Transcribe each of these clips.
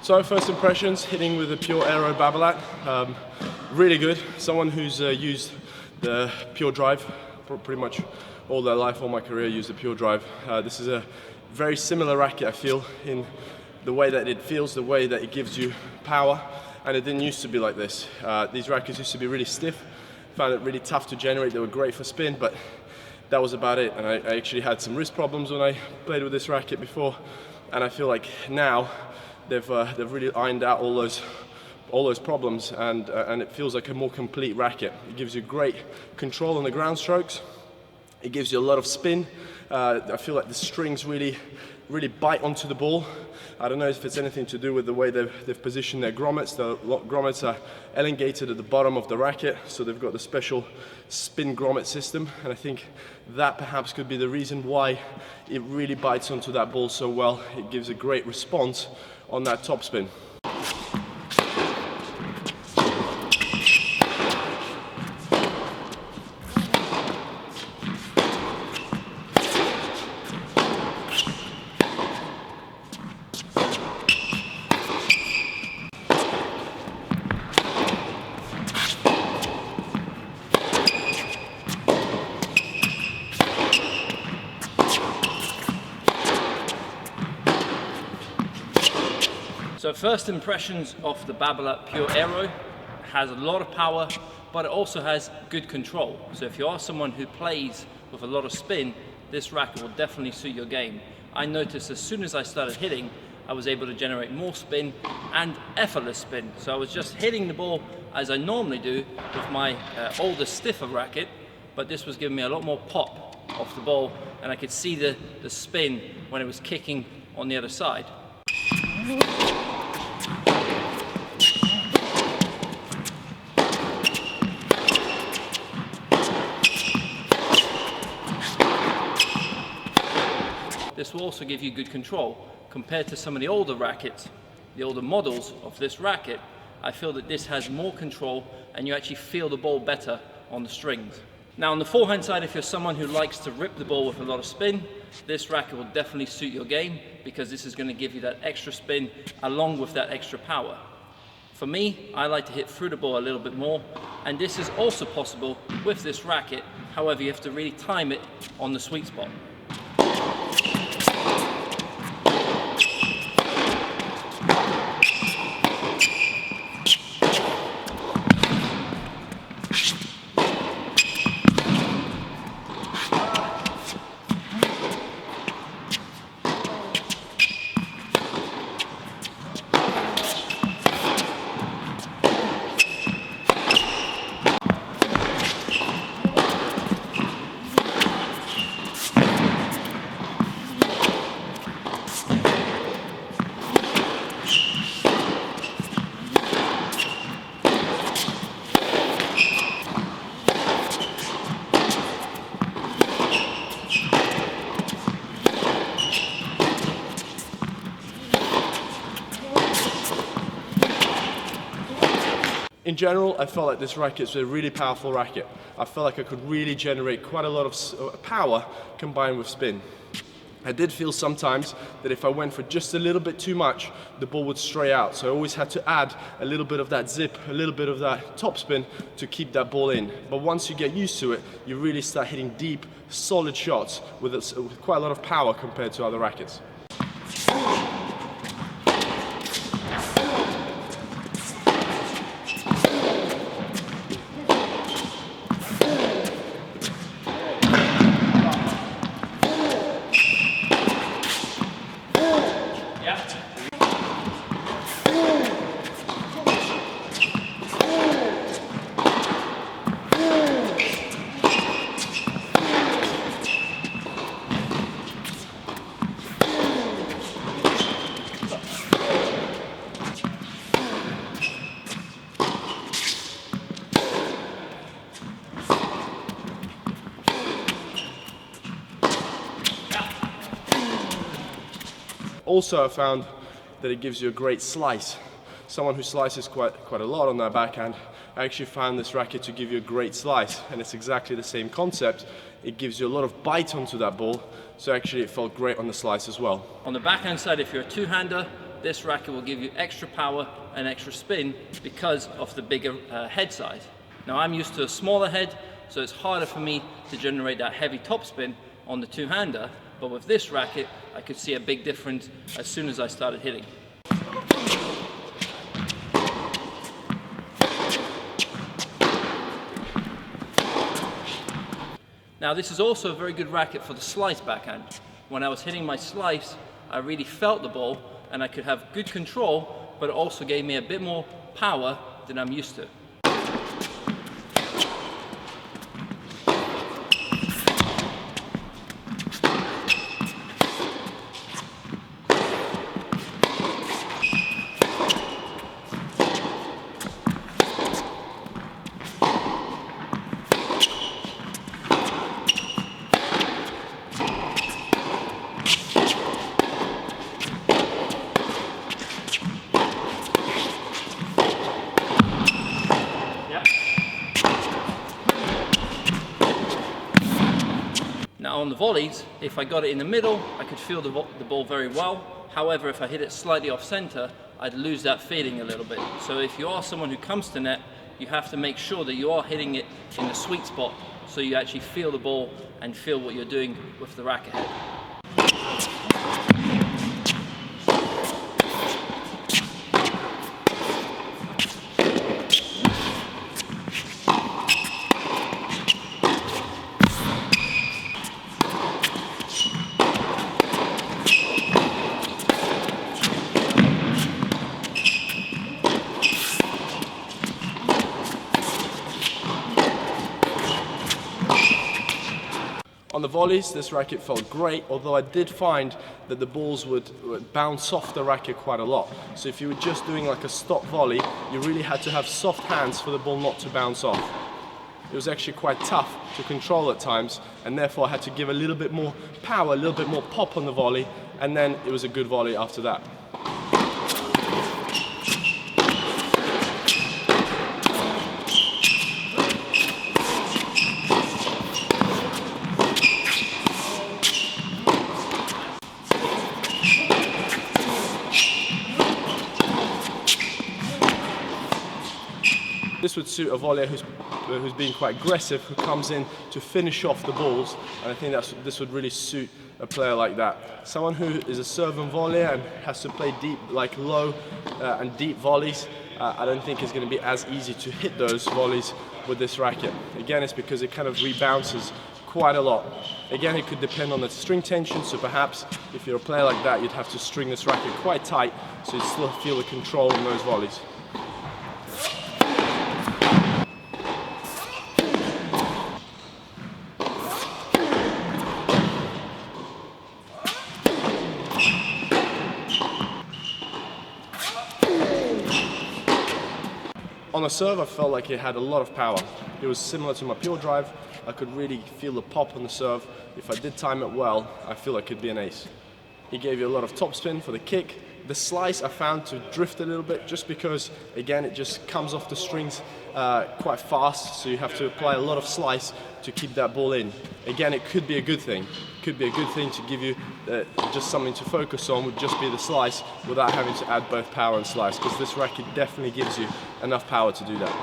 So first impressions, hitting with the Pure Aero Babolat, really good. Someone who's used the Pure Drive pretty much all their life, all my career, used the Pure Drive. This is a very similar racket, I feel, in the way that it feels, the way that it gives you power, and it didn't used to be like this. These rackets used to be really stiff, found it really tough to generate. They were great for spin, but that was about it. And I actually had some wrist problems when I played with this racket before, and I feel like now they've really ironed out all those problems, and it feels like a more complete racket. It gives you great control on the ground strokes. It gives you a lot of spin. I feel like the strings really bite onto the ball. I don't know if it's anything to do with the way they've positioned their grommets. The grommets are elongated at the bottom of the racket, so they've got the special spin grommet system, and I think that perhaps could be the reason why it really bites onto that ball so well. It gives a great response on that topspin. So first impressions of the Babolat Pure Aero, has a lot of power, but it also has good control. So if you are someone who plays with a lot of spin, this racket will definitely suit your game. I noticed as soon as I started hitting, I was able to generate more spin and effortless spin. So I was just hitting the ball as I normally do with my older, stiffer racket, but this was giving me a lot more pop off the ball, and I could see the spin when it was kicking on the other side. This will also give you good control. Compared to some of the older rackets, the older models of this racket, I feel that this has more control and you actually feel the ball better on the strings. Now on the forehand side, if you're someone who likes to rip the ball with a lot of spin, this racket will definitely suit your game, because this is going to give you that extra spin along with that extra power. For me, I like to hit through the ball a little bit more, and this is also possible with this racket. However, you have to really time it on the sweet spot. In general, I felt like this racket is a really powerful racket. I felt like I could really generate quite a lot of power combined with spin. I did feel sometimes that if I went for just a little bit too much, the ball would stray out. So I always had to add a little bit of that zip, a little bit of that topspin to keep that ball in. But once you get used to it, you really start hitting deep, solid shots with quite a lot of power compared to other rackets. Also, I found that it gives you a great slice. Someone who slices quite a lot on their backhand, I actually found this racket to give you a great slice, and it's exactly the same concept. It gives you a lot of bite onto that ball, so actually it felt great on the slice as well. On the backhand side, if you're a two-hander, this racket will give you extra power and extra spin because of the bigger head size. Now I'm used to a smaller head, so it's harder for me to generate that heavy topspin on the two-hander, but with this racket I could see a big difference as soon as I started hitting. Now this is also a very good racket for the slice backhand. When I was hitting my slice, I really felt the ball and I could have good control, but it also gave me a bit more power than I'm used to. Now on the volleys, if I got it in the middle, I could feel the ball very well. However, if I hit it slightly off center, I'd lose that feeling a little bit. So if you are someone who comes to net, you have to make sure that you are hitting it in the sweet spot so you actually feel the ball and feel what you're doing with the racket head. On the volleys, this racket felt great, although I did find that the balls would bounce off the racket quite a lot. So if you were just doing like a stop volley, you really had to have soft hands for the ball not to bounce off. It was actually quite tough to control at times, and therefore I had to give a little bit more power, a little bit more pop on the volley, and then it was a good volley after that. This would suit a volleyer who's being quite aggressive, who comes in to finish off the balls, and I think this would really suit a player like that. Someone who is a serve and volleyer and has to play deep, like low and deep volleys, I don't think it's going to be as easy to hit those volleys with this racket. Again, it's because it kind of rebounces quite a lot. Again, it could depend on the string tension, so perhaps if you're a player like that, you'd have to string this racket quite tight so you still feel the control in those volleys. On the serve, I felt like it had a lot of power. It was similar to my pure drive. I could really feel the pop on the serve. If I did time it well, I feel like it could be an ace. He gave you a lot of topspin for the kick. The slice I found to drift a little bit just because, again, it just comes off the strings quite fast, so you have to apply a lot of slice to keep that ball in. Again, it could be a good thing. It could be a good thing to give you just something to focus on, would just be the slice without having to add both power and slice, because this racket definitely gives you enough power to do that.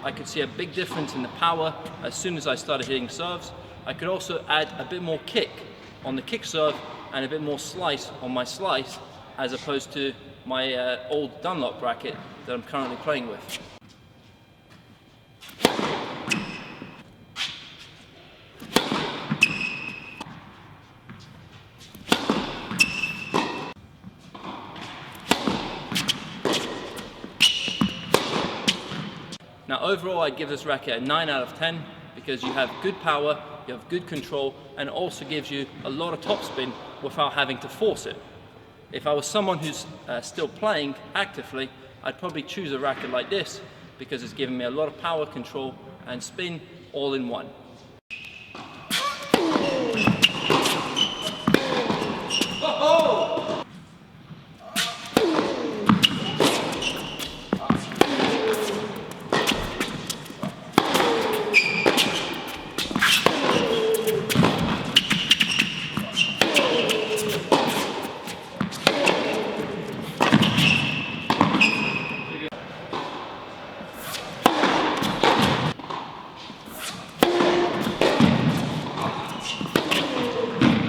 I could see a big difference in the power as soon as I started hitting serves. I could also add a bit more kick on the kick serve and a bit more slice on my slice, as opposed to my old Dunlop racket that I'm currently playing with. Now overall, I'd give this racket a 9 out of 10 because you have good power, you have good control, and it also gives you a lot of topspin without having to force it. If I was someone who's still playing actively, I'd probably choose a racket like this because it's giving me a lot of power, control, and spin all in one.